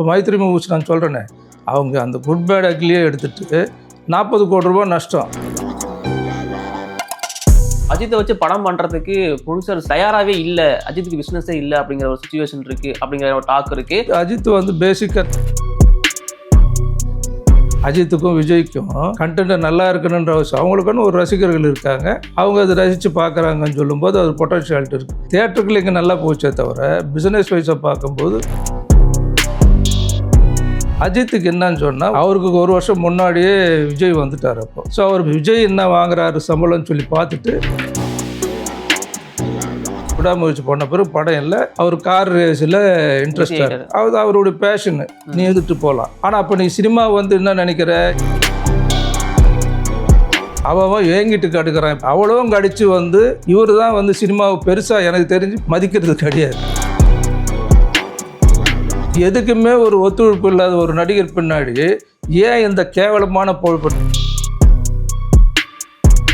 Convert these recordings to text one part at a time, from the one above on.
இப்போ மைத்ரி மூவிஸ் நான் சொல்கிறேனே, அவங்க அந்த குட் பேட் அக்லியே எடுத்துகிட்டு 40 கோடி ரூபா நஷ்டம். அஜித்தை வச்சு படம் பண்ணுறதுக்கு ப்ரொடியூசர் தயாராகவே இல்லை, அஜித்துக்கு பிஸ்னஸே இல்லை அப்படிங்கிற ஒரு சுச்சுவேஷன் இருக்குது, அப்படிங்கிற ஒரு டாக் இருக்குது. அஜித் வந்து பேசிக்காக அஜித்துக்கும் விஜய்க்கும் கண்டென்ட் நல்லா இருக்கணுன்ற அவசியம். அவங்களுக்குன்னு ஒரு ரசிகர்கள் இருக்காங்க, அவங்க அதை ரசித்து பார்க்குறாங்கன்னு சொல்லும்போது அது பொட்டன்ஷியாலிட்டி இருக்குது. தியேட்டருக்குள்ள இங்கே நல்லா போச்சே தவிர பிஸ்னஸ் வைஸை பார்க்கும்போது அஜித்துக்கு என்னன்னு சொன்னால், அவருக்கு ஒரு வருஷம் முன்னாடியே விஜய் வந்துட்டார். அப்போ ஸோ அவர் விஜய் என்ன வாங்குறாரு சம்பளம்னு சொல்லி பார்த்துட்டு விடாமுயற்சி பண்ண பிறகு படம் இல்லை, அவர் கார் ரேஸில் இன்ட்ரெஸ்டாக அது அவருடைய பேஷனு, நீ எடுத்துட்டு போகலாம். ஆனால் அப்போ நீ சினிமா வந்து என்ன நினைக்கிற, அவன் ஏங்கிட்டு கடுக்கிறான், அவ்வளவும் கடிச்சு வந்து இவர் தான் வந்து சினிமாவை பெருசாக எனக்கு தெரிஞ்சு மதிக்கிறது கிடையாது. எதுக்குமே ஒரு ஒத்துழைப்பு இல்லாத ஒரு நடிகர் பின்னாடி ஏன் இந்த கேவலமான பொழுப்பு?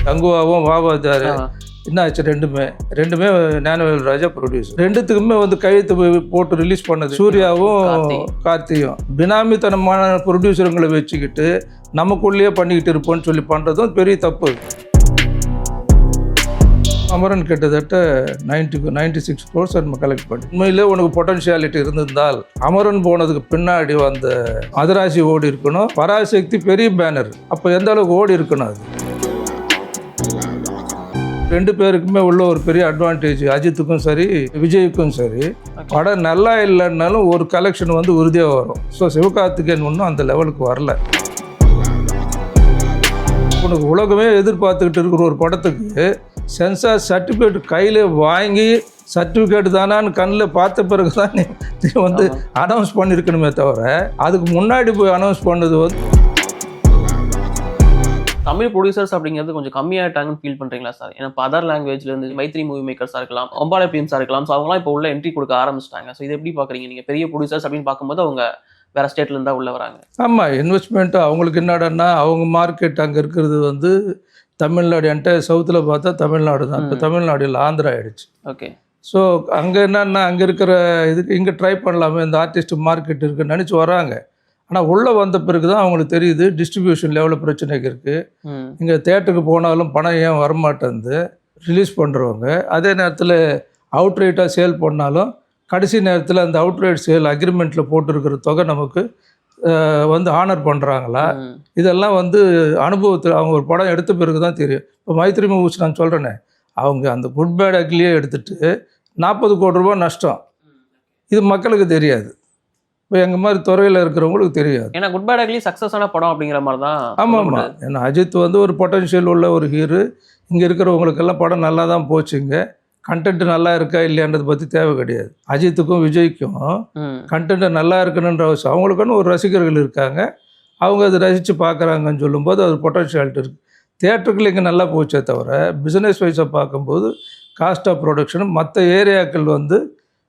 கங்குவாவும் வாவாதாரு என்ன ஆச்சு, ரெண்டுமே ஞானவேல் ராஜா ப்ரொடியூசர். ரெண்டுத்துக்குமே வந்து கையெழுத்து போட்டு ரிலீஸ் பண்ணது சூர்யாவும் கார்த்தியும். பினாமித்தனமான ப்ரொடியூசருங்களை வச்சுக்கிட்டு நமக்குள்ளேயே பண்ணிக்கிட்டு இருப்போம்னு சொல்லி பண்ணுறதும் பெரிய தப்பு. அமரன் கிட்டத்தட்ட 96 crores நம்ம கலெக்ட் பண்ணி, உண்மையிலே உனக்கு பொட்டன்ஷியாலிட்டி இருந்திருந்தால் அமரன் போனதுக்கு பின்னாடி வந்த மதராசி ஓடி இருக்கணும், பராசக்தி பெரிய பேனர், அப்போ எந்த அளவுக்கு ஓடி இருக்கணும். அது ரெண்டு பேருக்குமே உள்ள ஒரு பெரிய அட்வான்டேஜ், அஜித்துக்கும் சரி விஜய்க்கும் சரி. படம் நல்லா இல்லைன்னாலும் ஒரு கலெக்ஷன் வந்து உறுதியாக வரும். ஸோ சிவகார்த்திகேயன் ஒன்றும் அந்த லெவலுக்கு வரல. உனக்கு உலகமே எதிர்பார்த்துக்கிட்டு இருக்கிற ஒரு படத்துக்கு சென்சார் சர்டிஃபிகேட் கையில் வாங்கி சர்டிஃபிகேட் தானான்னு கண்ணில் பார்த்த பிறகு தான் நீ வந்து அனௌன்ஸ் பண்ணியிருக்கணுமே தவிர அதுக்கு முன்னாடி போய் அனௌன்ஸ் பண்ணது வந்து. தமிழ் ப்ரொடியூசர்ஸ் அப்படிங்கிறது கொஞ்சம் கம்மியாகிட்டாங்கன்னு ஃபீல் பண்ணுறீங்களா சார்? ஏன்னா இப்போ அதர் லாங்குவேஜ்ல இருந்து மைத்ரி மூவி மேக்கர்ஸாக இருக்கலாம், ஒம்பாலை பிஎம்ஸாக இருக்கலாம், ஸோ அவங்களாம் இப்போ உள்ள என்ட்ரி கொடுக்க ஆரம்பிச்சிட்டாங்க. ஸோ இது எப்படி பார்க்குறீங்க நீங்கள்? பெரிய ப்ரொடியூசர்ஸ் அப்படின்னு பார்க்கும்போது அவங்க வேறு ஸ்டேட்லேருந்து தான் உள்ள வராங்க. ஆமாம், இன்வெஸ்ட்மெண்ட்டு அவங்களுக்கு என்னடான்னா அவங்க மார்க்கெட் அங்கே இருக்கிறது வந்து தமிழ்நாடு, என்டையர் சவுத்தில் பார்த்தா தமிழ்நாடு தான். இப்போ தமிழ்நாடு இல்லை, ஆந்திரா ஆகிடுச்சு. ஓகே. ஸோ அங்கே என்னன்னா அங்கே இருக்கிற இதுக்கு இங்கே ட்ரை பண்ணலாமே, இந்த ஆர்டிஸ்ட் மார்க்கெட் இருக்குன்னு நினச்சி வராங்க. ஆனால் உள்ளே வந்த பிறகு தான் அவங்களுக்கு தெரியுது டிஸ்ட்ரிபியூஷன் லெவலில் பிரச்சனைக்கு இருக்குது. இங்கே தேட்டருக்கு போனாலும் பணம் ஏன் வரமாட்டேங்குது ரிலீஸ் பண்ணுறவங்க. அதே நேரத்தில் அவுட்ரைட்டாக சேல் பண்ணாலும் கடைசி நேரத்தில் அந்த அவுட்ரைட் சேல் அக்ரிமெண்ட்டில் போட்டிருக்கிற தொகை நமக்கு வந்து ஆனர் பண்ணுறாங்களா, இதெல்லாம் வந்து அனுபவத்தில் அவங்க ஒரு படம் எடுத்த பிறகு தான் தெரியும். இப்போ மைத்ரி மூவிஸ் நான் சொல்கிறேனே, அவங்க அந்த குட் பேட் அக்லியே எடுத்துகிட்டு 40 கோடி ரூபா நஷ்டம். இது மக்களுக்கு தெரியாது, இப்போ எங்கள் மாதிரி துறையில் இருக்கிறவங்களுக்கு தெரியாது. ஏன்னா குட் பேட் அக்லி சக்ஸஸ் ஆன படம் அப்படிங்கிற மாதிரி தான். ஆமாம், ஏன்னா அஜித் வந்து ஒரு பொட்டன்ஷியல் உள்ள ஒரு ஹீரோ. இங்கே இருக்கிறவங்களுக்கெல்லாம் படம் நல்லா தான் போச்சுங்க, கண்டென்ட் நல்லா இருக்கா இல்லையான்றதை பற்றி தேவை கிடையாது. அஜித்துக்கும் விஜய்க்கும் கண்டென்ட் நல்லா இருக்கணுன்ற அவசியம். அவங்களுக்குன்னு ஒரு ரசிகர்கள் இருக்காங்க, அவங்க அதை ரசித்து பார்க்குறாங்கன்னு சொல்லும்போது அது பொட்டன்ஷியாலிட்டி இருக்குது. தியேட்டருக்குள்ள இங்கே நல்லா போச்சே தவிர பிஸ்னஸ் வைஸை பார்க்கும்போது காஸ்ட் ஆஃப் ப்ரொடக்ஷன் மற்ற ஏரியாக்கள் வந்து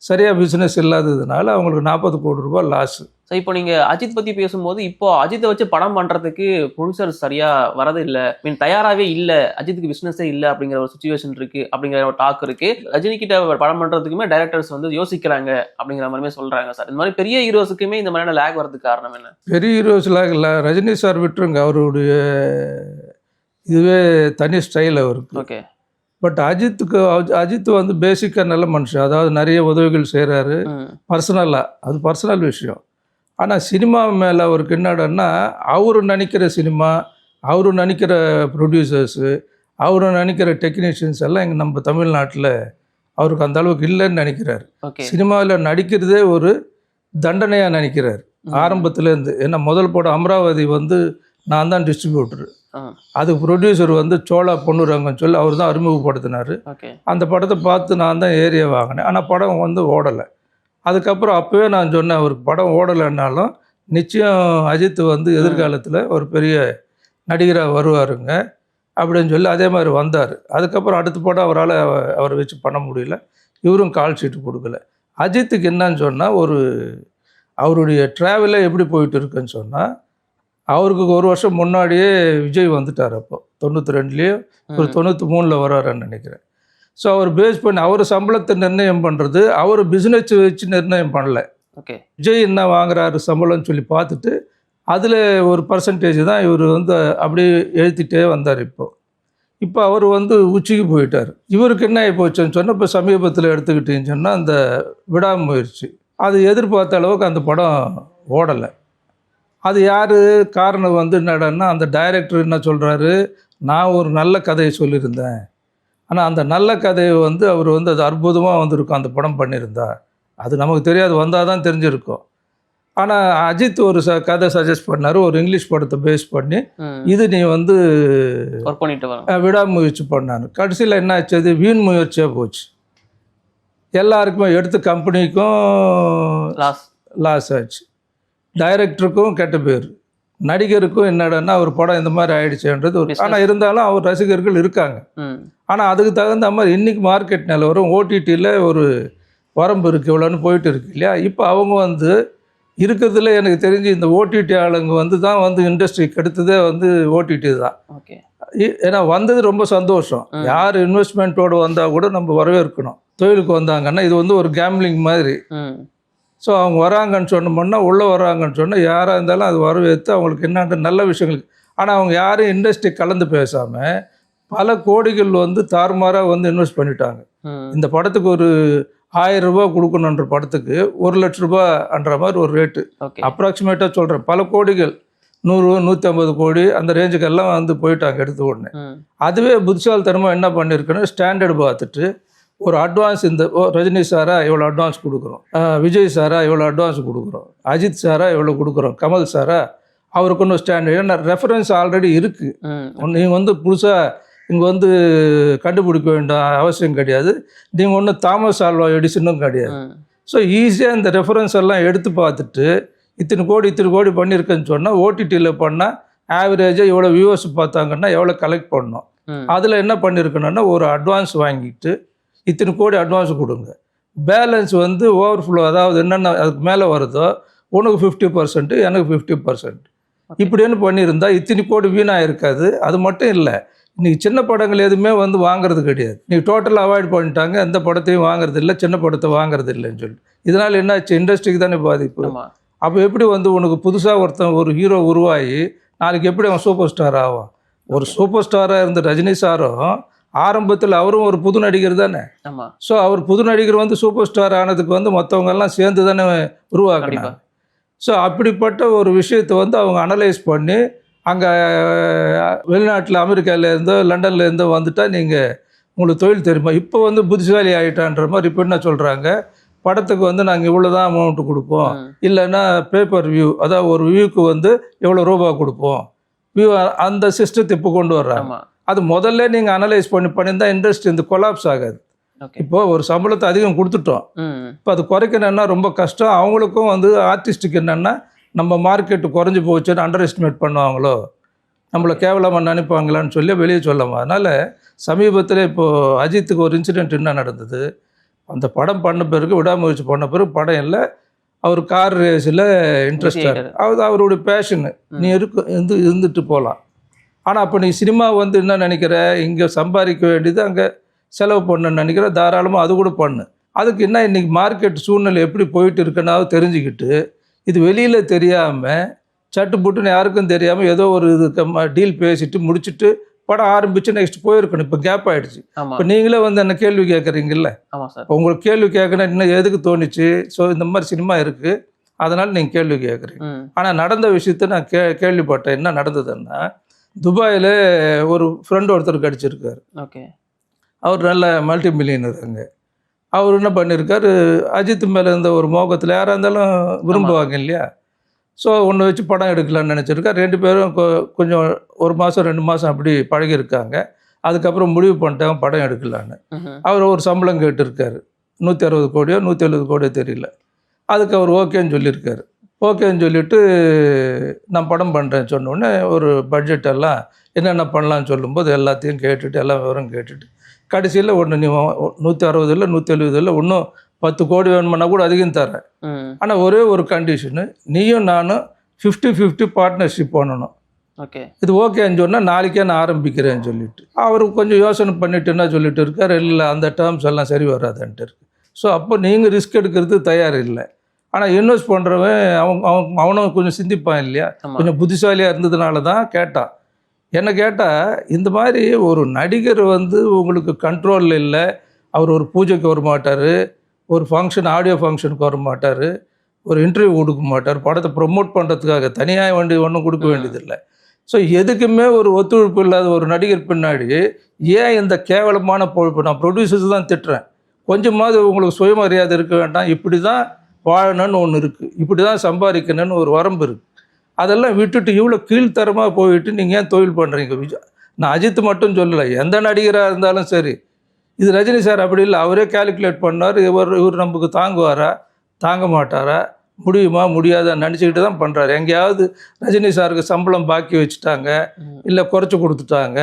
சரியாக பிஸ்னஸ் இல்லாததுனால அவங்களுக்கு 40 கோடி ரூபாய் லாஸு. ஸோ இப்போ நீங்கள் அஜித் பற்றி பேசும்போது, இப்போ அஜித்தை வச்சு படம் பண்ணுறதுக்கு ப்ரொடியூசர் சரியாக வரது இல்லை, தயாராகவே இல்லை, அஜித்துக்கு பிஸ்னஸே இல்லை அப்படிங்கிற ஒரு சுச்சுவேஷன் இருக்குது, அப்படிங்கிற ஒரு டாக் இருக்குது. ரஜினிகிட்ட படம் பண்ணுறதுக்குமே டைரக்டர்ஸ் வந்து யோசிக்கிறாங்க அப்படிங்கிற மாதிரிமே சொல்கிறாங்க சார். இந்த மாதிரி பெரிய ஹீரோஸுக்குமே இந்த மாதிரியான லேக் வரதுக்கு காரணம் என்ன? பெரிய ஹீரோஸ் லேக் இல்லை, ரஜினி சார் விட்டுருங்க, அவருடைய இதுவே தனி ஸ்டைல் அவருக்கு. ஓகே. பட் அஜித் வந்து பேசிக்காக நல்ல மனுஷன், அதாவது நிறைய உதவிகள் செய்கிறாரு பர்சனலாக, அது பர்சனல் விஷயம். ஆனால் சினிமா மேலே அவருக்கு என்னடான்னா, அவரு நினைக்கிற சினிமா, அவரு நினைக்கிற ப்ரொடியூசர்ஸு, அவரு நினைக்கிற டெக்னீஷியன்ஸ் எல்லாம் இங்கே நம்ம தமிழ்நாட்டில் அவருக்கு அந்த அளவுக்கு இல்லைன்னு நினைக்கிறார். சினிமாவில் நடிக்கிறதே ஒரு தண்டனையாக நினைக்கிறார் ஆரம்பத்துலேருந்து. ஏன்னா முதல் படம் அமராவதி வந்து நான் தான் டிஸ்ட்ரிபியூட்டரு, அதுக்கு ப்ரொடியூசர் வந்து சோழா பொண்ணுறாங்கன்னு சொல்லி அவர் தான் அறிமுகப்படுத்தினார். அந்த படத்தை பார்த்து நான் தான் ஏரியா வாங்கினேன், ஆனால் படம் வந்து ஓடலை. அதுக்கப்புறம் அப்போவே நான் சொன்னேன், அவருக்கு படம் ஓடலைன்னாலும் நிச்சயம் அஜித் வந்து எதிர்காலத்தில் ஒரு பெரிய நடிகராக வருவாருங்க அப்படின்னு சொல்லி அதே மாதிரி வந்தார். அதுக்கப்புறம் அடுத்த படம் அவரால் அவரை வச்சு பண்ண முடியல, இவரும் கால் ஷீட்டு கொடுக்கல. அஜித்துக்கு என்னன்னு சொன்னால், அவருடைய ட்ராவலே எப்படி போயிட்டு இருக்குன்னு சொன்னால், அவருக்கு ஒரு வருஷம் முன்னாடியே விஜய் வந்துட்டார். அப்போ 92லேயே ஒரு 93ல் வராருன்னு நினைக்கிறேன். ஸோ அவர் பேஸ் பண்ணி அவர் சம்பளத்தை நிர்ணயம் பண்ணுறது, அவர் பிஸ்னஸ் வச்சு நிர்ணயம் பண்ணல. ஓகே. விஜய் என்ன வாங்குறாரு சம்பளம்னு சொல்லி பார்த்துட்டு அதில் ஒரு பர்சன்டேஜ் தான் இவர் வந்து அப்படியே எழுத்திட்டே வந்தார். இப்போ அவர் வந்து உச்சிக்கு போயிட்டார். இவருக்கு என்ன ஆகி போச்சுன்னு சொன்னால் இப்போ சமீபத்தில் எடுத்துக்கிட்டீங்கன்னு சொன்னால் அந்த விடாமுயற்சி அது எதிர்பார்த்த அளவுக்கு அந்த படம் ஓடலை. அது யார் காரணம் வந்து என்னடான்னா அந்த டைரக்டர் என்ன சொல்கிறாரு, நான் ஒரு நல்ல கதையை சொல்லியிருந்தேன், ஆனால் அந்த நல்ல கதையை வந்து அவர் வந்து அது அற்புதமாக வந்திருக்கும் அந்த படம் பண்ணியிருந்தா. அது நமக்கு தெரியாது, வந்தால் தான் தெரிஞ்சிருக்கும். ஆனால் அஜித் ஒரு கதை சஜஸ்ட் பண்ணார், ஒரு இங்கிலீஷ் படத்தை பேஸ் பண்ணி இது நீ வந்து ஒர்க் பண்ணிட்டு விடாமுயற்சி பண்ணாரு. கடைசியில் என்ன ஆச்சு, அது வீண் முயற்சியாக போச்சு. எல்லாருக்குமே எடுத்த கம்பெனிக்கும் லாஸ் ஆச்சு, டைரக்டருக்கும் கெட்ட பேர், நடிகருக்கும் என்னடன்னா அவர் படம் இந்த மாதிரி ஆயிடுச்சுன்றது ஒரு. ஆனால் இருந்தாலும் அவர் ரசிகர்கள் இருக்காங்க. ஆனால் அதுக்கு தகுந்த மாதிரி இன்றைக்கி மார்க்கெட் நிலவரம் ஓடிடியில் ஒரு வரம்பு இருக்குது, இவ்வளோன்னு போயிட்டு இருக்கு இல்லையா. இப்போ அவங்க வந்து இருக்கிறதுல எனக்கு தெரிஞ்சு இந்த ஓடிடி ஆளுங்க வந்து தான் வந்து இண்டஸ்ட்ரி கெடுத்ததே வந்து ஓடிடி தான். ஏன்னா வந்தது ரொம்ப சந்தோஷம். யார் இன்வெஸ்ட்மெண்ட்டோடு வந்தால் கூட நம்ம வரவேற்கணும். தொழிலுக்கு வந்தாங்கன்னா இது வந்து ஒரு கேம்லிங் மாதிரி. ஸோ அவங்க வராங்கன்னு சொன்னோம்னா உள்ளே வராங்கன்னு சொன்னால் யாராக இருந்தாலும் அது வரவேற்று அவங்களுக்கு என்னென்ன நல்ல விஷயங்கள். ஆனால் அவங்க யாரும் இண்டஸ்ட்ரி கலந்து பேசாமல் பல கோடிகள் வந்து தாறுமாறாக வந்து இன்வெஸ்ட் பண்ணிட்டாங்க. இந்த படத்துக்கு ஒரு 1000 ரூபா கொடுக்கணுன்ற படத்துக்கு 1 லட்ச ரூபான்ற மாதிரி ஒரு ரேட்டு அப்ராக்சிமேட்டாக சொல்கிறேன். பல கோடிகள் 100 150 கோடி அந்த ரேஞ்சுக்கெல்லாம் வந்து போயிட்டாங்க எடுத்த உடனே. அதுவே புத்திசாலித்தனமாக என்ன பண்ணியிருக்குன்னு ஸ்டாண்டர்டு பார்த்துட்டு ஒரு அட்வான்ஸ், இந்த ரஜினி சாரா இவ்வளோ அட்வான்ஸ் கொடுக்குறோம், விஜய் சாரா இவ்வளோ அட்வான்ஸ் கொடுக்குறோம், அஜித் சாரா இவ்வளோ கொடுக்குறோம், கமல் சாரா அவருக்கு ஒன்றும் ஸ்டாண்டர்ட். ஏன்னா ரெஃபரன்ஸ் ஆல்ரெடி இருக்குது. நீங்கள் வந்து புதுசாக இங்கே வந்து கண்டுபிடிக்க வேண்டிய அவசியம் கிடையாது. நீங்கள் ஒன்றும் தாமஸ் ஆல்வா எடிசனும் கிடையாது. ஸோ ஈஸியாக இந்த ரெஃபரன்ஸ் எல்லாம் எடுத்து பார்த்துட்டு இத்தனை கோடி பண்ணியிருக்கேன்னு சொன்னால் ஓடிடியில் பண்ணால் ஆவரேஜாக எவ்வளோ வியூவர்ஸ் பார்த்தாங்கன்னா எவ்வளோ கலெக்ட் பண்ணணும். அதில் என்ன பண்ணியிருக்கணும்னா ஒரு அட்வான்ஸ் வாங்கிட்டு இத்தனை கோடி அட்வான்ஸ் கொடுங்க, பேலன்ஸ் வந்து ஓவர்ஃப்ளோ, அதாவது என்னென்ன அதுக்கு மேலே வருதோ உனக்கு 50%, எனக்கு 50%, இப்படின்னு பண்ணியிருந்தால் இத்தனை கோடி வீணாக இருக்காது. அது மட்டும் இல்லை, இன்றைக்கி சின்ன படங்கள் எதுவுமே வந்து வாங்குறது கிடையாது. நீங்கள் டோட்டலாக அவாய்ட் பண்ணிட்டாங்க, எந்த படத்தையும் வாங்குறது இல்லை, சின்ன படத்தை வாங்குறது இல்லைன்னு சொல்லி. இதனால் என்னாச்சு, இண்டஸ்ட்ரிக்கு தானே பாதிப்பு. அப்போ எப்படி வந்து உனக்கு புதுசாக ஒருத்தன் ஒரு ஹீரோ உருவாகி நாளைக்கு எப்படி அவன் சூப்பர் ஸ்டார் ஆவான்? ஒரு சூப்பர் ஸ்டாராக இருந்த ரஜினி சாரும் ஆரம்பத்தில் அவரும் ஒரு புது நடிகர் தானே. ஸோ அவர் புது நடிகர் வந்து சூப்பர் ஸ்டார் ஆனதுக்கு வந்து மற்றவங்கெல்லாம் சேர்ந்து தானே உருவாக்குறாங்க. ஸோ அப்படிப்பட்ட ஒரு விஷயத்தை வந்து அவங்க அனலைஸ் பண்ணி அங்கே வெளிநாட்டில் அமெரிக்காவிலேருந்தோ லண்டன்லேருந்தோ வந்துட்டால் நீங்கள் உங்களுக்கு தொழில் தெரியுமா, இப்போ வந்து புத்திசாலி ஆகிட்டான்ற மாதிரி. இப்போ என்ன சொல்கிறாங்க, படத்துக்கு வந்து நாங்கள் இவ்வளோ தான் அமௌண்ட்டு கொடுப்போம், இல்லைன்னா பேப்பர் வியூ, அதாவது ஒரு வியூக்கு வந்து எவ்வளோ ரூபா கொடுப்போம், வியூ அந்த சிஸ்டத்தை இப்போ கொண்டு வர்றாங்க. அது முதல்ல நீங்கள் அனலைஸ் பண்ணியிருந்தால் இண்டஸ்ட்ரி இந்த கொலாப்ஸ் ஆகாது. இப்போ ஒரு சம்பளத்தை அதிகம் கொடுத்துட்டோம், இப்போ அது குறைக்கணுன்னா ரொம்ப கஷ்டம். அவங்களுக்கும் வந்து ஆர்டிஸ்ட்டுக்கு என்னென்னா நம்ம மார்க்கெட்டு குறைஞ்சி போச்சுன்னு அண்டர் எஸ்டிமேட் பண்ணுவாங்களோ, நம்மளை கேவலமாக நினைப்பாங்களான்னு சொல்லி வெளியே சொல்லாமா. அதனால் சமீபத்தில் இப்போது அஜித்துக்கு ஒரு இன்சிடெண்ட் என்ன நடந்தது, அந்த படம் பண்ண பிறகு விடாமுயற்சி பண்ண பிறகு படம் இல்லை, அவர் கார் ரேஸில் இன்ட்ரெஸ்டாக அது அவருடைய பேஷனு, நீ இருந்துட்டு போகலாம். ஆனால் அப்போ நீ சினிமா வந்து என்ன நினைக்கிற, இங்கே சம்பாதிக்க வேண்டியது அங்கே செலவு பண்ணணுன்னு நினைக்கிற, தாராளமாக அது கூட பண்ணு. அதுக்கு என்ன இன்றைக்கி மார்க்கெட் சூழ்நிலை எப்படி போயிட்டு இருக்குன்னாவது தெரிஞ்சுக்கிட்டு இது வெளியில் தெரியாமல் சட்டு புட்டுன்னு யாருக்கும் தெரியாமல் ஏதோ ஒரு இது டீல் பேசிட்டு முடிச்சுட்டு படம் ஆரம்பித்து நெக்ஸ்ட் போயிருக்கணும். இப்போ கேப் ஆகிடுச்சு. இப்போ நீங்களே வந்து என்ன கேள்வி கேட்குறீங்கல்ல, உங்களுக்கு கேள்வி கேட்கணும் இன்னும் எதுக்கு தோணுச்சு. ஸோ இந்த மாதிரி சினிமா இருக்குது, அதனால் நீங்கள் கேள்வி கேட்குறீங்க. ஆனால் நடந்த விஷயத்த நான் கேள்விப்பட்டேன். என்ன நடந்ததுன்னா, துபாயில் ஒரு ஃப்ரெண்டு ஒருத்தர் கிடச்சிருக்காரு. அவர் நல்ல மல்டி மில்லியனர். அங்கே அவர் என்ன பண்ணியிருக்காரு, அஜித் மேலே இருந்த ஒரு மோகத்தில் யாராக இருந்தாலும் விரும்புவாங்க இல்லையா. ஸோ ஒன்று வச்சு படம் எடுக்கலான்னு நினச்சிருக்கார். 2 பேரும் கொஞ்சம் 1 மாதம் 2 மாதம் அப்படி பழகியிருக்காங்க. அதுக்கப்புறம் முடிவு பண்ணிட்டாங்க படம் எடுக்கலான்னு. அவர் ஒரு சம்பளம் கேட்டிருக்காரு, 160 கோடியோ 170 கோடியோ தெரியல. அதுக்கு அவர் ஓகேன்னு சொல்லியிருக்காரு. ஓகேன்னு சொல்லிவிட்டு நான் படம் பண்ணுறேன்னு சொன்னோடனே ஒரு பட்ஜெட்டெல்லாம் என்னென்ன பண்ணலான்னு சொல்லும்போது எல்லாத்தையும் கேட்டுட்டு எல்லாம் விவரம் கேட்டுட்டு கடைசியில் ஒன்று நீ 160 இல்லை 170 இல்லை இன்னும் 10 கோடி வேணுமானா கூட அதிகம் தரேன். ஆனால் ஒரே ஒரு கண்டிஷனு, நீயும் நானும் 50-50 பார்ட்னர்ஷிப் பண்ணணும். இது ஓகேன்னு சொன்னால் நாளைக்கே நான் ஆரம்பிக்கிறேன்னு சொல்லிட்டு அவர் கொஞ்சம் யோசனை பண்ணிட்டு என்ன சொல்லிட்டு இருக்கார், இல்லை அந்த டேர்ம்ஸ் எல்லாம் சரி வராதுன்ட்டு இருக்கு. ஸோ அப்போ நீங்கள் ரிஸ்க் எடுக்கிறது தயார் இல்லை. ஆனால் இன்வெஸ்ட் பண்ணுறவன் அவனும் கொஞ்சம் சிந்திப்பான் இல்லையா, கொஞ்சம் புத்திசாலியாக இருந்ததுனால தான் கேட்டான். என்ன கேட்டால், இந்த மாதிரி ஒரு நடிகர் வந்து உங்களுக்கு கண்ட்ரோலில் இல்லை, அவர் ஒரு பூஜைக்கு வர மாட்டார், ஒரு ஃபங்க்ஷன் ஆடியோ ஃபங்க்ஷனுக்கு வர மாட்டார், ஒரு இன்டர்வியூ கொடுக்க மாட்டார், படத்தை ப்ரொமோட் பண்ணுறதுக்காக தனியாக ஒன்றும் கொடுக்க வேண்டியதில்லை. ஸோ எதுக்குமே ஒரு ஒத்துழைப்பு இல்லாத ஒரு நடிகர் பின்னாடி ஏன் இந்த கேவலமான பொழப்பு? நான் ப்ரொடியூசர்ஸ் தான் திட்டுறேன். கொஞ்சமாவது உங்களுக்கு சுயமரியாதை இருக்க வேண்டாம். இப்படி தான் வாழணும்னு ஒன்று இருக்குது, இப்படி தான் சம்பாதிக்கணும்னு ஒரு வரம்பு இருக்குது. அதெல்லாம் விட்டுட்டு இவ்வளோ கீழ்த்தரமாக போயிட்டு நீங்கள் ஏன் தொழில் பண்ணுறீங்க? நான் அஜித் மட்டும் சொல்லலை, எந்த நடிகராக இருந்தாலும் சரி. இது ரஜினி சார் அப்படி இல்லை. அவரே கால்குலேட் பண்ணார். இவர் நமக்கு தாங்குவாரா, தாங்க மாட்டாரா, முடியுமா முடியாதான்னு நினச்சிக்கிட்டு தான் பண்ணுறாரு. எங்கேயாவது ரஜினி சாருக்கு சம்பளம் பாக்கி வச்சுட்டாங்க, இல்லை குறைச்சி கொடுத்துட்டாங்க,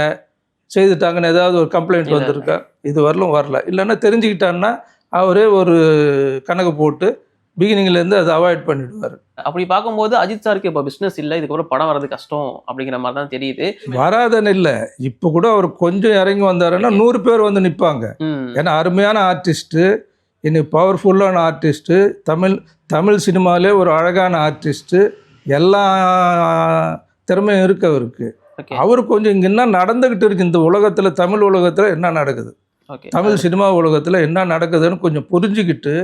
செய்துட்டாங்கன்னு ஏதாவது ஒரு கம்ப்ளைண்ட் வந்திருக்கா? இது வரல. இல்லைன்னா தெரிஞ்சுக்கிட்டான்னா அவரே ஒரு கணக்கு போட்டு பிகினிங்லேருந்து அதை அவாய்ட் பண்ணிடுவார். அப்படி பார்க்கும்போது அஜித் சாருக்கு இப்போ பிஸ்னஸ் இல்லை, இதுக்கப்புறம் படம் வர்றது கஷ்டம் அப்படிங்கிற மாதிரி தான் தெரியுது. வராதன்னு இல்லை, இப்போ கூட அவர் கொஞ்சம் இறங்கி வந்தாருன்னா 100 பேர் வந்து நிற்பாங்க. ஏன்னா அருமையான ஆர்டிஸ்ட்டு, இன்னைக்கு பவர்ஃபுல்லான ஆர்டிஸ்ட்டு, தமிழ் சினிமாவிலே ஒரு அழகான ஆர்டிஸ்ட்டு, எல்லா திறமையும் இருக்கு அவருக்கு. அவர் கொஞ்சம் இங்கே என்ன நடந்துக்கிட்டு இருக்கு இந்த உலகத்தில், தமிழ் உலகத்தில் என்ன நடக்குது, தமிழ் சினிமா உலகத்தில் என்ன நடக்குதுன்னு கொஞ்சம் புரிஞ்சுக்கிட்டு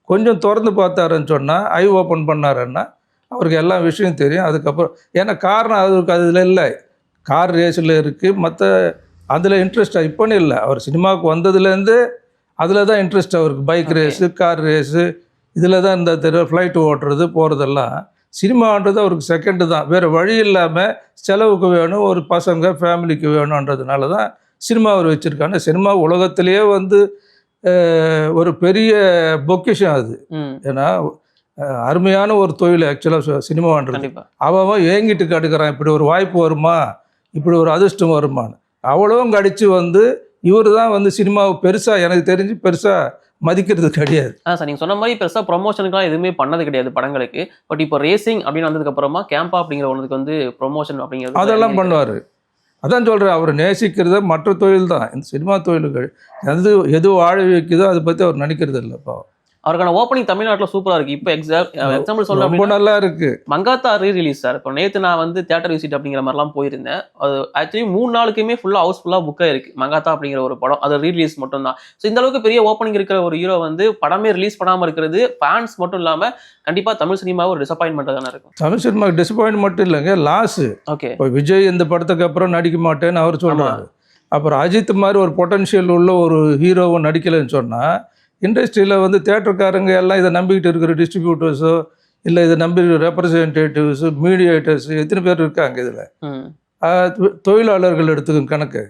கொஞ்சம் திறந்து பார்த்தாருன்னு சொன்னால், ஐ ஓப்பன் பண்ணாருன்னா அவருக்கு எல்லா விஷயம் தெரியும். அதுக்கப்புறம் ஏன்னா காரணம் அவருக்கு அதில் இல்லை, கார் ரேஸில் இருக்குது, மற்ற அதில் இன்ட்ரெஸ்டாக இப்போன்னு இல்லை. அவர் சினிமாவுக்கு வந்ததுலேருந்து அதில் தான் இன்ட்ரெஸ்ட் அவருக்கு. பைக் ரேஸு, கார் ரேஸு, இதில் தான் இந்த ஃப்ளைட்டு ஓட்டுறது போகிறதெல்லாம். சினிமான்றது அவருக்கு செகண்டு தான். வேறு வழி இல்லாமல் செலவுக்கு வேணும், ஒரு பசங்க ஃபேமிலிக்கு வேணுன்றதுனால தான் சினிமா அவர் வச்சுருக்காங்க. சினிமா உலகத்திலேயே வந்து ஒரு பெரிய பொக்கிஷம் அது. ஏன்னா அருமையான ஒரு தொழில் ஆக்சுவலாக சினிமான்றது. அவன் ஏங்கிட்டு கடுக்கிறான், இப்படி ஒரு வாய்ப்பு வருமா, இப்படி ஒரு அதிர்ஷ்டம் வருமானு. அவ்வளவும் கடிச்சு வந்து இவர் தான் வந்து சினிமாவை பெருசாக, எனக்கு தெரிஞ்சு பெருசாக மதிக்கிறது கிடையாது. சார் நீங்கள் சொன்ன மாதிரி பெருசாக ப்ரொமோஷனுக்குலாம் எதுவுமே பண்ணது கிடையாது படங்களுக்கு. பட் இப்போ ரேசிங் அப்படின்னு வந்ததுக்கப்புறமா கேம்பா அப்படிங்கிற ஒன்றுக்கு வந்து ப்ரொமோஷன் அப்படிங்கிறது அதெல்லாம் பண்ணுவார். அதான் சொல்கிறேன், அவர் நேசிக்கிறத மற்ற தொழில் தான். இந்த சினிமா தொழில்கள் எது வாழ வைக்குதோ அதை பற்றி அவர் நினைக்கிறது இல்லைப்பா. அவருக்கான ஓப்பனிங் தமிழ்நாட்டில் சூப்பராக இருக்குது. இப்போ எக்ஸாம்பிள் சொல்ல ரொம்ப நல்லா இருக்குது. Mankatha rerelease sir. இப்போ நேற்று நான் வந்து தியேட்டர் விசிட் அப்படிங்கிற மாதிரிலாம் போயிருந்தேன். அது ஆக்சுவலி 3 நாளுக்குமே ஃபுல்லாக ஹவுஸ்ஃபுல்லாக புக்காக இருக்குது மங்காத்தா அப்படிங்கிற ஒரு படம். அது ரீரிலீஸ் மட்டும் தான். ஸோ இந்த அளவுக்கு பெரிய ஓப்பனிங் இருக்கிற ஒரு ஹீரோ வந்து படமே ரிலீஸ் பண்ணாமல் இருக்கிறது ஃபேன்ஸ் மட்டும் இல்லாமல் கண்டிப்பாக தமிழ் சினிமாவை ஒரு டிசப்பாயின்மெண்ட்டாக தானே இருக்கும். தமிழ் சினிமாவுக்கு டிசப்பாயின்ட் மட்டும் இல்லைங்க, லாஸு. ஓகே, இப்போ விஜய் இந்த படத்துக்கு அப்புறம் நடிக்க மாட்டேன்னு அவர் சொல்கிறாரு. அப்புறம் அஜித் மாதிரி ஒரு பொட்டன்ஷியல் உள்ள ஒரு ஹீரோவும் நடிக்கலைன்னு சொன்னால், இண்டஸ்ட்ரியில் வந்து தேட்டருக்காரங்க எல்லாம் இதை நம்பிக்கிட்டு இருக்கிற டிஸ்ட்ரிபியூட்டர்ஸோ, இல்லை இதை நம்பி ரெப்ரசன்டேட்டிவ்ஸு, மீடியேட்டர்ஸு எத்தனை பேர் இருக்காங்க இதில், தொழிலாளர்கள் எடுத்துக்கும் கணக்கு.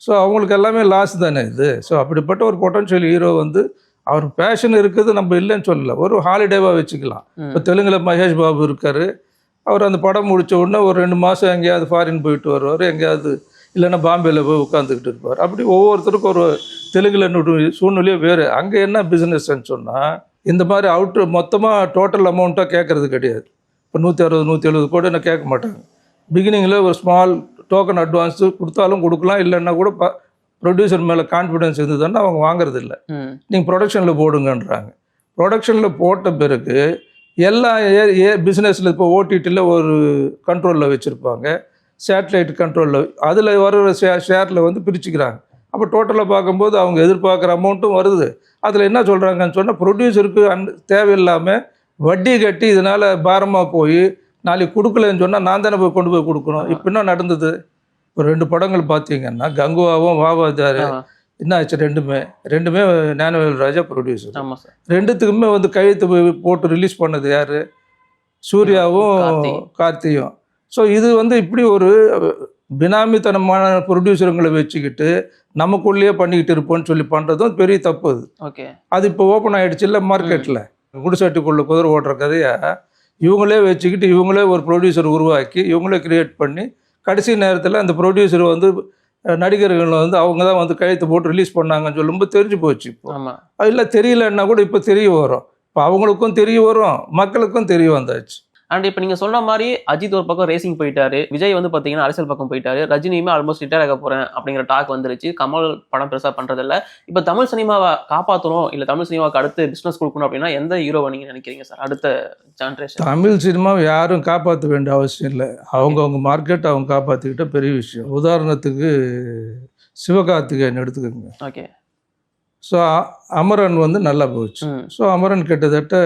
ஸோ அவங்களுக்கு எல்லாமே லாஸ் தானே இது. ஸோ அப்படிப்பட்ட ஒரு பொட்டன்ஷியல் ஹீரோ வந்து அவர் பேஷன் இருக்குது, நம்ம இல்லைன்னு சொல்லலை, ஒரு ஹாலிடேவாக வச்சுக்கலாம். இப்போ தெலுங்கில் மகேஷ் பாபு இருக்கார், அவர் அந்த படம் முடித்த உடனே ஒரு 2 மாதம் எங்கேயாவது ஃபாரின் போயிட்டு வருவார், எங்கேயாவது இல்லைன்னா பாம்பேயில் போய் உட்காந்துக்கிட்டு இருப்பார். அப்படி ஒவ்வொருத்தருக்கும் ஒரு தெலுங்கில் சூழ்நிலையே வேறு. அங்கே என்ன பிஸ்னஸ்ன்னு சொன்னால், இந்த மாதிரி அவுட்ரு மொத்தமாக டோட்டல் அமௌண்ட்டாக கேட்குறது கிடையாது. இப்போ 160 170 கோடி நான் கேட்க மாட்டாங்க. பிகினிங்கில் ஒரு ஸ்மால் டோக்கன் அட்வான்ஸு கொடுத்தாலும் கொடுக்கலாம், இல்லைன்னா கூட ப்ரொடியூசர் மேலே கான்ஃபிடென்ஸ் இருந்ததுன்னா அவங்க வாங்குறது இல்லை. நீங்கள் ப்ரொடக்ஷனில் போடுங்கன்றாங்க. ப்ரொடக்ஷனில் போட்ட பிறகு எல்லா பிஸ்னஸில் இப்போ ஓடிடியில் ஒரு கண்ட்ரோலில் வச்சுருப்பாங்க, சேட்டலைட் கண்ட்ரோலில், அதில் வர ஷேரில் வந்து பிரிச்சுக்கிறாங்க. அப்போ டோட்டலாக பார்க்கும்போது அவங்க எதிர்பார்க்குற அமௌண்ட்டும் வருது. அதில் என்ன சொல்கிறாங்கன்னு சொன்னால், ப்ரொடியூசருக்கு தேவையில்லாமல் வட்டி கட்டி இதனால் பாரமாக போய் நாளைக்கு கொடுக்கலன்னு சொன்னால் நான் தானே போய் கொண்டு போய் கொடுக்கணும். இப்போ என்ன நடந்தது? ஒரு 2 படங்கள் பார்த்தீங்கன்னா, கங்குவாவும் வாவாதாரு என்ன ஆச்சு, ரெண்டுமே ஞானவேல் ராஜா ப்ரொடியூசர். ரெண்டுத்துக்குமே வந்து கையெழுத்து போட்டு ரிலீஸ் பண்ணது யார்? சூர்யாவும் கார்த்தியும். ஸோ இது வந்து இப்படி ஒரு பினாமித்தனமான ப்ரொடியூசருங்களை வச்சுக்கிட்டு நமக்குள்ளேயே பண்ணிக்கிட்டு இருப்போம்னு சொல்லி பண்ணுறதும் பெரிய தப்பு. அது இப்போ ஓப்பன் ஆகிடுச்சு இல்லை மார்க்கெட்டில். குடிசாட்டுக்குள்ளே குதிரை ஓட்டுற கதையை இவங்களே வச்சுக்கிட்டு இவங்களே ஒரு ப்ரொடியூசர் உருவாக்கி இவங்களே கிரியேட் பண்ணி கடைசி நேரத்தில் அந்த ப்ரொடியூசர் வந்து நடிகர்கள் வந்து அவங்க தான் வந்து கையெழுத்து போட்டு ரிலீஸ் பண்ணாங்கன்னு சொல்லும்போது தெரிஞ்சு போச்சு. இப்போ இல்லை தெரியலன்னா கூட இப்போ தெரிய வரும். இப்போ அவங்களுக்கும் தெரிய வரும், மக்களுக்கும் தெரிய வந்தாச்சு. அண்ட் இப்போ நீங்க சொன்ன மாதிரி அஜித் ஒரு பக்கம் ரேசிங் போயிட்டாரு, விஜய் வந்து பாத்தீங்கன்னா அரசியல் பக்கம் போயிட்டாரு, ரஜினியுமே ஆல்மோஸ்ட் ரிட்டையர் ஆக போறேன் அப்படிங்கிற டாக் வந்துருச்சு, கமல் படம் பெருசா பண்றதில்ல. இப்போ தமிழ் சினிமாவை காப்பாற்றணும் இல்லை தமிழ் சினிமாவுக்கு அடுத்து பிசினஸ் கொடுக்கணும் அப்படின்னா எந்த ஹீரோவை நீங்க நினைக்கிறீங்க சார் அடுத்த ஜென்ரேஷன்? தமிழ் சினிமாவை யாரும் காப்பாற்ற வேண்டிய அவசியம் இல்லை. அவங்கவுங்க மார்க்கெட் அவங்க காப்பாற்றிக்கிட்ட பெரிய விஷயம். உதாரணத்துக்கு சிவகார்த்திகேயன் எடுத்துக்கோங்க. ஓகே. ஸோ அமரன் வந்து நல்லா போச்சு. ஸோ அமரன் கிட்டத்தட்ட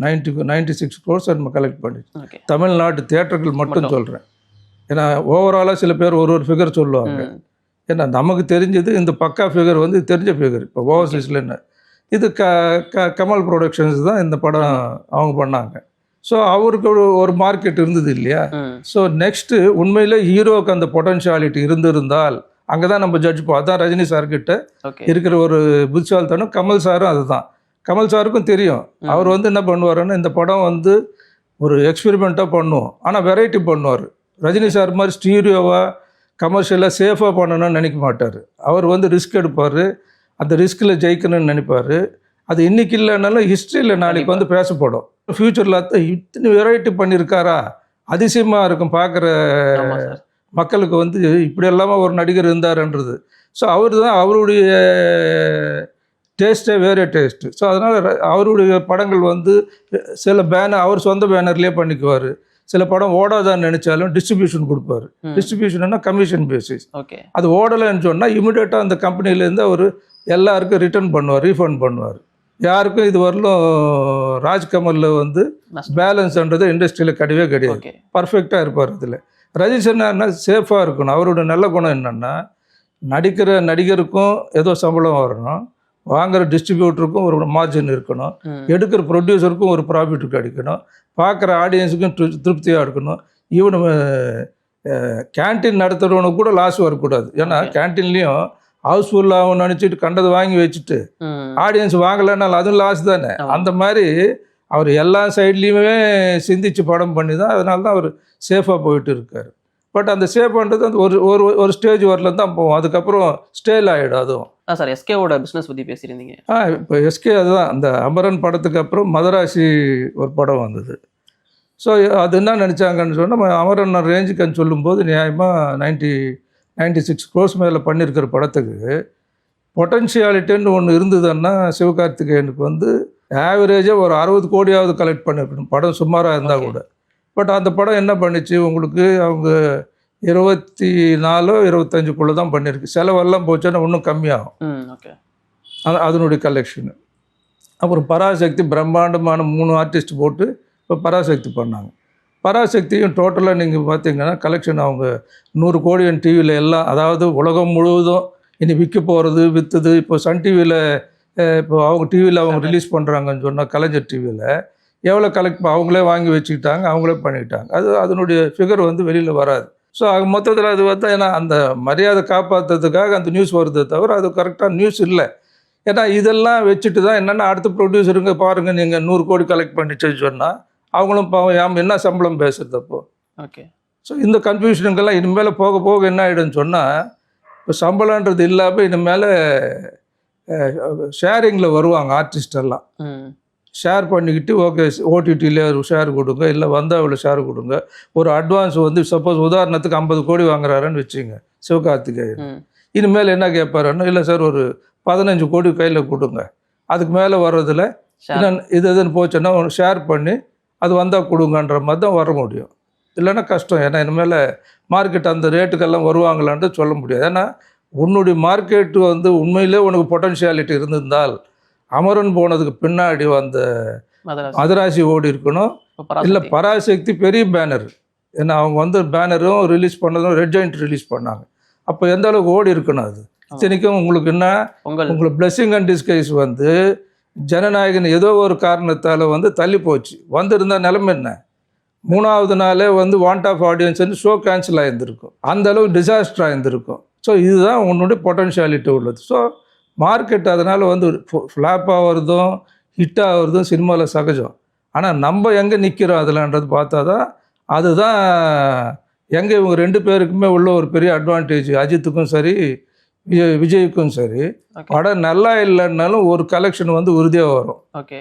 96 crores நம்ம கலெக்ட் பண்ணிச்சு. தமிழ்நாட்டு தியேட்டர்கள் மட்டும் சொல்கிறேன். ஏன்னா ஓவராலாக சில பேர் ஒரு ஃபிகர் சொல்லுவாங்க. ஏன்னா நமக்கு தெரிஞ்சது இந்த பக்கா ஃபிகர் வந்து தெரிஞ்ச ஃபிகர். இப்போ ஓவர்சீஸில் என்ன இது கமல் ப்ரொடக்ஷன்ஸ் தான் இந்த படம் அவங்க பண்ணாங்க. ஸோ அவருக்கு ஒரு மார்க்கெட் இருந்தது இல்லையா. ஸோ நெக்ஸ்ட்டு உண்மையில் ஹீரோவுக்கு அந்த பொட்டன்ஷியாலிட்டி இருந்திருந்தால் அங்கே தான் நம்ம ஜட்ஜ் போ. அதான் ரஜினி சார்கிட்ட இருக்கிற ஒரு புத்திசாலித்தனம். கமல் சாரும் அதுதான். கமல் சாருக்கும் தெரியும். அவர் வந்து என்ன பண்ணுவாருன்னா இந்த படம் வந்து ஒரு எக்ஸ்பெரிமெண்ட்டாக பண்ணுவோம், ஆனால் வெரைட்டி பண்ணுவார். ரஜினி சார் மாதிரி ஸ்டீரியோவாக கமர்ஷியலாக சேஃபாக பண்ணணும்னு நினைக்க மாட்டார். அவர் வந்து ரிஸ்க் எடுப்பார், அந்த ரிஸ்கில் ஜெயிக்கணும்னு நினைப்பார். அது இன்றைக்கி இல்லைனாலும் ஹிஸ்ட்ரியில் நாளைக்கு வந்து பேசப்படும். ஃப்யூச்சரில் இத்தனை வெரைட்டி பண்ணியிருக்காரா, அதிசயமாக இருக்கும் பார்க்குற மக்களுக்கு வந்து இப்படி இல்லாமல் ஒரு நடிகர் இருந்தாருன்றது. ஸோ அவர் தான் அவருடைய டேஸ்ட்டே வேறு டேஸ்ட்டு. ஸோ அதனால் அவருடைய படங்கள் வந்து சில பேனர் அவர் சொந்த பேனர்லேயே பண்ணிக்குவார். சில படம் ஓடாதான்னு நினச்சாலும் டிஸ்ட்ரிபியூஷன் கொடுப்பாரு. டிஸ்ட்ரிபியூஷன்னா கமிஷன் பேசிஸ். ஓகே. அது ஓடலைன்னு சொன்னால் இமிடியேட்டாக அந்த கம்பெனிலேருந்து அவர் எல்லாருக்கும் ரிட்டர்ன் பண்ணுவார், ரீஃபண்ட் பண்ணுவார். யாருக்கும் இது வரலும் ராஜ்கமலில் வந்து பேலன்ஸ்ன்றது இண்டஸ்ட்ரியில் கிடையவே கிடையாது. பர்ஃபெக்டாக இருப்பார். இதில் ரஜினிஷன்னா சேஃபாக இருக்கணும். அவரோட நல்ல குணம் என்னென்னா நடிக்கிற நடிகருக்கும் ஏதோ சம்பளம் வரணும், வாங்குகிற டிஸ்ட்ரிபியூட்டருக்கும் ஒரு மார்ஜின் இருக்கணும், எடுக்கிற ப்ரொடியூசருக்கும் ஒரு ப்ராஃபிட் கிடைக்கணும், பார்க்குற ஆடியன்ஸுக்கும் திருப்தியாக இருக்கணும். ஈவன் கேன்டீன் நடத்துகிறவனுக்கு கூட லாஸ் வரக்கூடாது. ஏன்னா கேன்டீன்லேயும் ஹவுஸ்ஃபுல்லாகவும் நினச்சிட்டு கண்டதை வாங்கி வச்சுட்டு ஆடியன்ஸ் வாங்கலைன்னாலும் அதுவும் லாஸ் தானே. அந்த மாதிரி அவர் எல்லா சைட்லேயுமே சிந்திச்சு படம் பண்ணி தான் அதனால தான் அவர் சேஃபாக போயிட்டு இருக்கார். பட் அந்த சேஃப் பண்ணுறது அந்த ஒரு ஸ்டேஜ் வரல தான் போவோம். அதுக்கப்புறம் ஸ்டேல் ஆகிடும். அதுவும் சார் எஸ்கேவோட பிஸ்னஸ் பற்றி பேசியிருந்தீங்க. இப்போ எஸ்கே அதுதான் அந்த அமரன் படத்துக்கு அப்புறம் மதராசி ஒரு படம் வந்தது. ஸோ அது என்ன நினச்சாங்கன்னு சொன்னால் அமரன் ரேஞ்சுக்குன்னு சொல்லும்போது நியாயமாக 96 crores மேலே பண்ணியிருக்கிற படத்துக்கு பொட்டன்ஷியாலிட்டின்னு ஒன்று இருந்ததுன்னா சிவகார்த்திகேயனுக்கு வந்து ஆவரேஜாக ஒரு 60 கோடியாவது கலெக்ட் பண்ணிருக்கணும் படம் சுமாராக இருந்தால் கூட. பட் அந்த படம் என்ன பண்ணிச்சு உங்களுக்கு, அவங்க 24-25 தான் பண்ணியிருக்கு. செலவெல்லாம் போச்சுன்னா இன்னும் கம்மியாகும் அதனுடைய கலெக்ஷனு. அப்புறம் பராசக்தி பிரம்மாண்டமான 3 ஆர்டிஸ்ட் போட்டு இப்போ பராசக்தி பண்ணாங்க. பராசக்தியும் டோட்டலாக நீங்கள் பார்த்தீங்கன்னா கலெக்ஷன் அவங்க 100 கோடி டிவியில் எல்லாம், அதாவது உலகம் முழுவதும் இனி விற்க போகிறது விற்றுது. இப்போ சன் டிவியில் இப்போ அவங்க டிவியில் அவங்க ரிலீஸ் பண்ணுறாங்கன்னு சொன்னால் கலைஞர் டிவியில் எவ்வளோ கலெக்ட் அவங்களே வாங்கி வச்சுக்கிட்டாங்க, அவங்களே பண்ணிக்கிட்டாங்க. அதனுடைய ஃபிகர் வந்து வெளியில் வராது. ஸோ மொத்தத்தில் அது வந்து ஏன்னா அந்த மரியாதை காப்பாற்றுறதுக்காக அந்த நியூஸ் வருதே தவிர அது கரெக்டாக நியூஸ் இல்லை. ஏன்னா இதெல்லாம் வச்சுட்டு தான் என்னென்னா அடுத்த ப்ரொடியூசருங்க பாருங்கள் நீங்கள் 100 கோடி கலெக்ட் பண்ணிச்சுன்னு சொன்னால் அவங்களும் பாவம் என்ன சம்பளம் பேசுறது அப்போ. ஓகே. ஸோ இந்த கன்ஃபியூஷனுங்கெல்லாம் இனிமேல் போக போக என்ன ஆகிடும்னு சொன்னால் இப்போ சம்பளன்றது இல்லாமல் இனிமேல் ஷேரிங்கில் வருவாங்க ஆர்டிஸ்டெல்லாம். ஷேர் பண்ணிக்கிட்டு ஓகே ஓடிடியில் ஒரு ஷேர் கொடுங்க, இல்லை வந்தால் இவ்வளோ ஷேர் கொடுங்க. ஒரு அட்வான்ஸ் வந்து சப்போஸ் உதாரணத்துக்கு 50 கோடி வாங்குறாருன்னு வச்சுங்க சிவகார்த்திகேயன். இனிமேல் என்ன கேட்பாருன்னா இல்லை சார் ஒரு 15 கோடி கையில் கொடுங்க, அதுக்கு மேலே வர்றதில் இதுன்னு போச்சுன்னா ஷேர் பண்ணி அது வந்தால் கொடுங்கன்ற மாதிரி தான் வர முடியும். இல்லைன்னா கஷ்டம். ஏன்னா இனிமேல் மார்க்கெட் அந்த ரேட்டுக்கெல்லாம் வருவாங்களான்ட்டு சொல்ல முடியாது. ஏன்னா உன்னுடைய மார்க்கெட்டு வந்து உண்மையிலே உனக்கு பொட்டன்ஷியாலிட்டி இருந்திருந்தால் அமரன் போனதுக்கு பின்னாடி அந்த மதராசி ஓடி இருக்கணும். இல்லை பராசக்தி பெரிய பேனர். ஏன்னா அவங்க வந்து பேனரும் ரிலீஸ் பண்ணதும் ரெட் ஜாயிண்ட் ரிலீஸ் பண்ணாங்க. அப்போ எந்த அளவுக்கு ஓடி இருக்கணும் அது. இத்தனைக்கும் உங்களுக்கு என்ன உங்களுக்கு பிளெஸிங் அண்ட் டிஸ்கைஸ் வந்து ஜனநாயகன் ஏதோ ஒரு காரணத்தால் வந்து தள்ளி போச்சு. வந்திருந்தால் நிலைமை என்ன, 3வது நாளே வந்து want of audience show cancel ஆகியிருந்திருக்கும். அந்த அளவுக்கு டிசாஸ்டர் ஆகியிருந்திருக்கும். ஸோ இதுதான் உன்னுடைய பொட்டன்ஷியாலிட்டி உள்ளது. ஸோ மார்க்கெட் அதனால் வந்து ஃப்ளாப் ஆகிறதும் ஹிட் ஆகிறதும் சினிமாவில் சகஜம். ஆனால் நம்ம எங்கே நிற்கிறோம் அதில்ன்றது பார்த்தா தான் அதுதான் எங்கே இவங்க 2 பேருக்குமே உள்ள ஒரு பெரிய அட்வான்டேஜ். அஜித்துக்கும் சரி விஜய்க்கும் சரி படம் நல்லா இல்லைன்னாலும் ஒரு கலெக்ஷன் வந்து உறுதியாக வரும். ஓகே.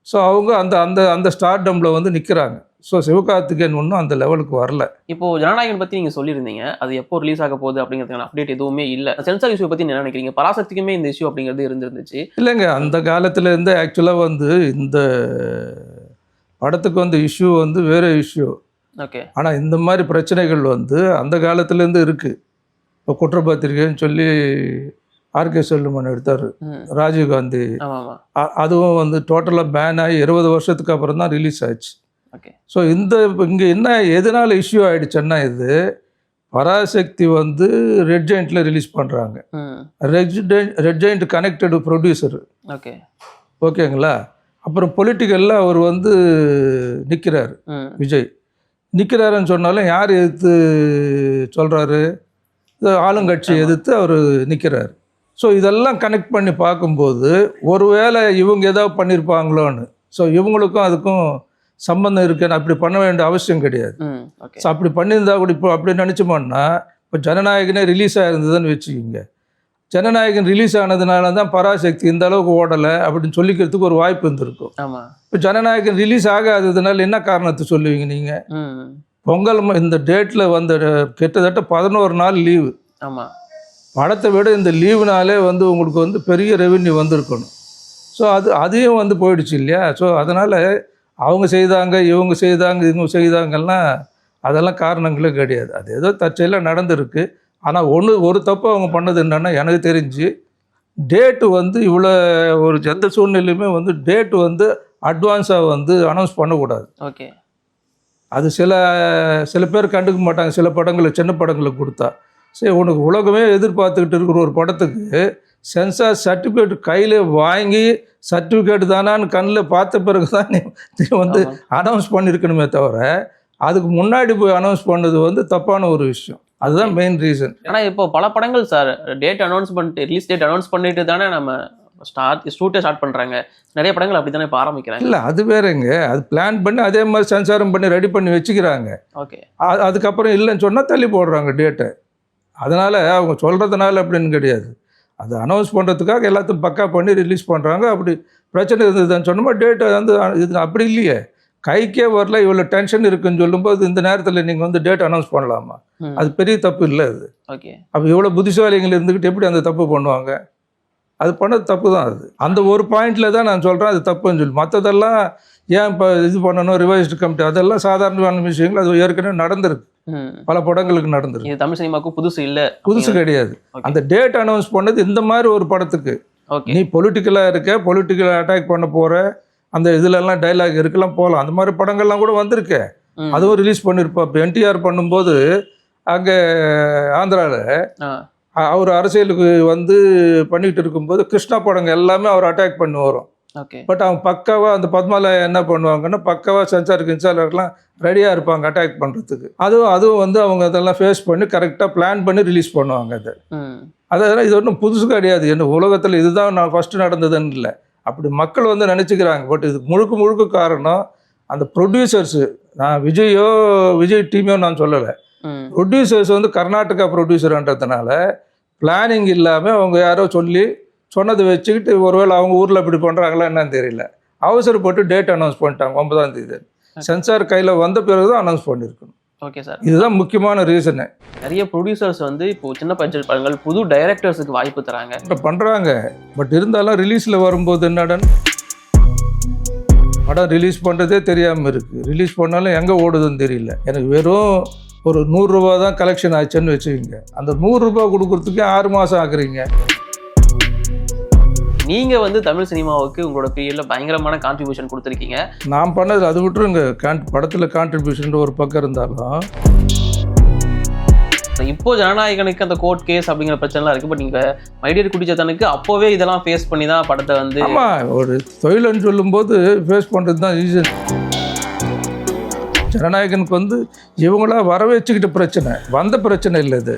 ஸோ அவங்க அந்த அந்த அந்த ஸ்டார்டமில் வந்து நிற்கிறாங்க. ஸோ சிவகார்த்திகேயன் ஒன்றும் அந்த லெவலுக்கு வரல. இப்போ ஜனநாயகன் பத்தி நீங்க சொல்லியிருந்தீங்க, அது எப்போ ரிலீஸ் ஆக போகுது அப்படிங்கிறதுக்கான அப்டேட் எதுவுமே இல்லை. சென்சார் இஷ்யூ பத்தி என்ன நினைக்கிறீங்க? பராசக்திக்குமே இந்த இஷ்யூ அப்படிங்கிறது இருந்துருந்துச்சு. இல்லைங்க, அந்த காலத்துல இருந்து ஆக்சுவலாக வந்து இந்த படத்துக்கு வந்து இஷ்யூ வந்து வேற இஷ்யூ. ஓகே. ஆனால் இந்த மாதிரி பிரச்சனைகள் வந்து அந்த காலத்துலேருந்து இருக்குது. இப்போ குற்றப்பத்திரிகைன்னு சொல்லி ஆர்கே செல்லுமன் எடுத்தார், ராஜீவ்காந்தி. அதுவும் வந்து டோட்டலாக பேன் ஆகி 20 வருஷத்துக்கு அப்புறம் தான் ரிலீஸ் ஆச்சு. ஓகே. ஸோ இங்கே என்ன எதனால் இஷ்யூ ஆகிடுச்சுன்னா, இது பராசக்தி வந்து ரெட் ஜெயிண்ட்டில் ரிலீஸ் பண்ணுறாங்க. Red giant connected producer. Okay. ஓகேங்களா. அப்புறம் பொலிட்டிக்கலில் அவர் வந்து நிற்கிறார், விஜய் நிற்கிறாருன்னு சொன்னாலும் யார் எதிர்த்து சொல்கிறாரு? ஆளுங்கட்சி எதிர்த்து அவர் நிற்கிறார். ஸோ இதெல்லாம் கனெக்ட் பண்ணி பார்க்கும்போது ஒருவேளை இவங்க ஏதாவது பண்ணியிருப்பாங்களோன்னு. ஸோ இவங்களுக்கும் அதுக்கும் சம்பந்தம் இருக்குன்னு அப்படி பண்ண வேண்டிய அவசியம் கிடையாது. ஸோ அப்படி பண்ணியிருந்தா கூட இப்போ அப்படி நினச்சோம்னா, இப்போ ஜனநாயகனே ரிலீஸ் ஆகிருந்ததுன்னு வச்சுக்கிங்க, ஜனநாயகன் ரிலீஸ் ஆனதுனால தான் பராசக்தி இந்த அளவுக்கு ஓடலை அப்படின்னு சொல்லிக்கிறதுக்கு ஒரு வாய்ப்பு இருந்திருக்கும். இப்போ ஜனநாயகன் ரிலீஸ் ஆகாததுனால என்ன காரணத்தை சொல்லுவீங்க நீங்கள்? பொங்கல் இந்த டேட்டில் வந்த கிட்டத்தட்ட 11 நாள் லீவு. படத்தை விட இந்த லீவுனாலே வந்து உங்களுக்கு வந்து பெரிய ரெவென்யூ வந்திருக்கணும். ஸோ அதையும் வந்து போயிடுச்சு இல்லையா. ஸோ அதனால் அவங்க செய்தாங்க, இவங்க செய்தாங்க, இவங்க செய்தாங்கன்னா அதெல்லாம் காரணங்களே கிடையாது. அது ஏதோ தற்செயலாக நடந்திருக்கு. ஆனால் ஒரு தப்பு அவங்க பண்ணது என்னென்னா, எனக்கு தெரிஞ்சு டேட்டு வந்து இவ்வளோ ஒரு எந்த சூழ்நிலையுமே வந்து டேட்டு வந்து அட்வான்ஸாக வந்து அனௌன்ஸ் பண்ணக்கூடாது. ஓகே. அது சில பேர் கண்டுக்க மாட்டாங்க. சில படங்களுக்கு, சின்ன படங்களுக்கு கொடுத்தா சரி, உனக்கு உலகமே எதிர்பார்த்துக்கிட்டு இருக்கிற ஒரு படத்துக்கு சென்சார் சர்டிஃபிகேட் கையில் வாங்கி சர்டிஃபிகேட் தானான்னு கண்ணில் பார்த்த பிறகு தான் நீ வந்து அனௌன்ஸ் பண்ணியிருக்கணுமே தவிர, அதுக்கு முன்னாடி போய் அனௌன்ஸ் பண்ணது வந்து தப்பான ஒரு விஷயம். அதுதான் மெயின் ரீசன். ஏன்னா இப்போ பல படங்கள் சார் டேட் அனௌன்ஸ் பண்ணிட்டு, ரிலீஸ் டேட் அனௌன்ஸ் பண்ணிட்டு தானே நம்ம ஷூட்டே ஸ்டார்ட் பண்ணுறாங்க. நிறைய படங்கள் அப்படி தானே இப்போ ஆரம்பிக்கிறாங்க. இல்லை, அது வேறங்க. அது பிளான் பண்ணி அதே மாதிரி சென்சாரம் பண்ணி ரெடி பண்ணி வச்சுக்கிறாங்க. ஓகே. அதுக்கப்புறம் இல்லைன்னு சொன்னால் தள்ளி போடுறாங்க டேட்டை. அதனால் அவங்க சொல்கிறதுனால அப்படின்னு கிடையாது. அது அனௌன்ஸ் பண்ணுறதுக்காக எல்லாத்தையும் பக்கா பண்ணி ரிலீஸ் பண்ணுறாங்க. அப்படி பிரச்சனை இருந்ததுன்னு சொன்னோமா, டேட்டை வந்து இது அப்படி இல்லையே, கைக்கே வரல, இவ்வளோ டென்ஷன் இருக்குன்னு சொல்லும்போது இந்த நேரத்தில் நீங்கள் வந்து டேட் அனௌன்ஸ் பண்ணலாமா? அது பெரிய தப்பு இல்லை அது. ஓகே. அப்போ இவ்வளோ புத்திசாலிகள் இருந்துக்கிட்டு எப்படி அந்த தப்பு பண்ணுவாங்க? அது பண்ணது தப்பு தான். அது அந்த ஒரு பாயிண்டில் தான் நான் சொல்கிறேன் அது தப்புன்னு சொல்லி. மற்றதெல்லாம் ஏன் இப்போ இது பண்ணணும், ரிவைஸ்டு கமிட்டி, அதெல்லாம் சாதாரணமான விஷயங்கள். அது ஏற்கனவே நடந்திருக்கு, பல படங்களுக்கு நடந்திருக்கு. தமிழ் சினிமாவுக்கு புதுசு இல்லை, புதுசு கிடையாது. அந்த டேட் அனௌன்ஸ் பண்ணது இந்த மாதிரி ஒரு படத்துக்கு. நீ பொலிட்டிக்கலாக இருக்க, பொலிட்டிக்கல் அட்டாக் பண்ண போகிற, அந்த இதுலலாம் டைலாக் இருக்கலாம் போகலாம். அந்த மாதிரி படங்கள்லாம் கூட வந்திருக்கு, அதுவும் ரிலீஸ் பண்ணியிருப்பா. இப்போ என்டிஆர் பண்ணும்போது அங்கே ஆந்திராவில் அவர் அரசியலுக்கு வந்து பண்ணிக்கிட்டு இருக்கும்போது கிருஷ்ணா படங்கள் எல்லாமே அவர் அட்டாக் பண்ணி வரும். பட் அவங்க பக்காவாக அந்த பத்மால என்ன பண்ணுவாங்கன்னா, பக்காவாக சென்சார் கின்சார்லாம் ரெடியாக இருப்பாங்க அட்டாக் பண்ணுறதுக்கு. அதுவும் வந்து அவங்க அதெல்லாம் ஃபேஸ் பண்ணி கரெக்டாக பிளான் பண்ணி ரிலீஸ் பண்ணுவாங்க. அதெல்லாம் இது ஒன்றும் புதுசு கிடையாது. என்ன உலகத்தில் இதுதான் நான் ஃபஸ்ட்டு நடந்ததுன்னு இல்லை, அப்படி மக்கள் வந்து நினச்சிக்கிறாங்க. பட் இது முழுக்க காரணம் அந்த ப்ரொடியூசர்ஸு. நான் விஜய் டீமையோ நான் சொல்லலை. ப்ரொடியூசர்ஸ் வந்து கர்நாடகா ப்ரொடியூசர்ன்றதுனால பிளானிங் இல்லாமல் அவங்க யாரோ சொன்னதை வச்சுக்கிட்டு, ஒருவேளை அவங்க ஊரில் இப்படி பண்ணுறாங்களா என்னன்னு தெரியல, அவசரப்பட்டு டேட் அனௌன்ஸ் பண்ணிட்டாங்க 9ஆம் தேதி. சென்சார் கையில் வந்த பிறகு தான் அனௌன்ஸ் பண்ணியிருக்கணும். ஓகே சார், இதுதான் முக்கியமான ரீசனு. நிறைய ப்ரொடியூசர்ஸ் வந்து இப்போ சின்ன பட்ஜெட் படங்கள் புது டைரக்டர்ஸுக்கு வாய்ப்பு தராங்க, இப்போ பண்ணுறாங்க. பட் இருந்தாலும் ரிலீஸில் வரும்போது என்னடன் படம் ரிலீஸ் பண்ணுறதே தெரியாமல் இருக்குது. ரிலீஸ் பண்ணாலும் எங்கே ஓடுதுன்னு தெரியல. எனக்கு வெறும் ஒரு 100 ரூபா தான் கலெக்ஷன் ஆச்சுன்னு வச்சுக்கோங்க. அந்த 100 ரூபா கொடுக்குறதுக்கே 6 மாதம் ஆகுறீங்க. நீங்கள் வந்து தமிழ் சினிமாவுக்கு உங்களோட பீரியடில் பயங்கரமான கான்ட்ரிபியூஷன் கொடுத்துருக்கீங்க. நான் பண்ணது அது விட்டுருங்க, படத்தில் கான்ட்ரிபியூஷன் ஒரு பக்கம் இருந்தாலும் இப்போ ஜனநாயகனுக்கு அந்த கோர்ட் கேஸ் அப்படிங்கிற பிரச்சனைலாம் இருக்குது. பட் நீங்கள் மைடியர் குடிச்சதனுக்கு அப்போவே இதெல்லாம் ஃபேஸ் பண்ணி தான் படத்தை வந்து, ஆமாம், ஒரு தொழில்னு சொல்லும்போது ஃபேஸ் பண்ணுறது தான் ஈஸி. ஜனநாயகனுக்கு வந்து இவங்களா வர வச்சுக்கிட்ட பிரச்சனை, வந்த பிரச்சனை இல்லை இது.